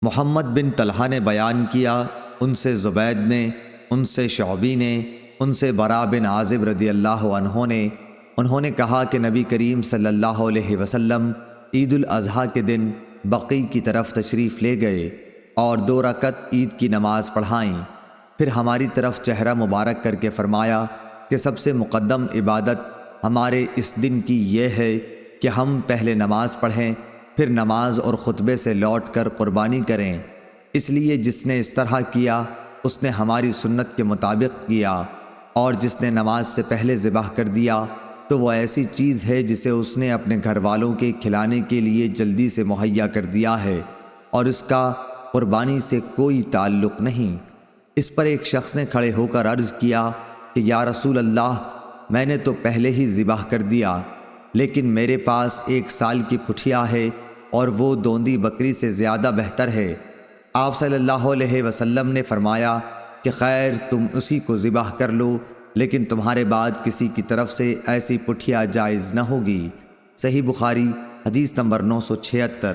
محمد بن طلحہ نے بیان کیا، ان سے زبید نے، ان سے شعبی نے، ان سے براء بن عازب رضی اللہ عنہ نے، انہوں نے کہا کہ نبی کریم صلی اللہ علیہ وسلم عید الاضحیٰ کے دن بقیع کی طرف تشریف لے گئے اور 2 رکعت عید کی نماز پڑھائیں، پھر ہماری طرف چہرہ مبارک کر کے فرمایا کہ سب سے مقدم عبادت ہمارے اس دن کی یہ ہے کہ ہم پہلے نماز پڑھیں، پھر نماز اور خطبے سے لوٹ کر قربانی کریں، اس لیے جس نے اس طرح کیا اس نے ہماری سنت کے مطابق کیا، اور جس نے نماز سے پہلے ذبح کر دیا تو وہ ایسی چیز ہے جسے اس نے اپنے گھر والوں کے کھلانے کے لیے جلدی سے مہیا کر دیا ہے اور اس کا قربانی سے کوئی تعلق نہیں۔ اس پر ایک شخص نے کھڑے ہو کر عرض کیا کہ یا رسول اللہ، میں نے تو پہلے ہی ذبح کر دیا، لیکن میرے پاس 1 سال کی پٹھیا ہے اور وہ دوندی بکری سے زیادہ بہتر ہے۔ آپ صلی اللہ علیہ وسلم نے فرمایا کہ خیر، تم اسی کو ذبح کر لو، لیکن تمہارے بعد کسی کی طرف سے ایسی پٹھیا جائز نہ ہوگی۔ صحیح بخاری حدیث نمبر 976۔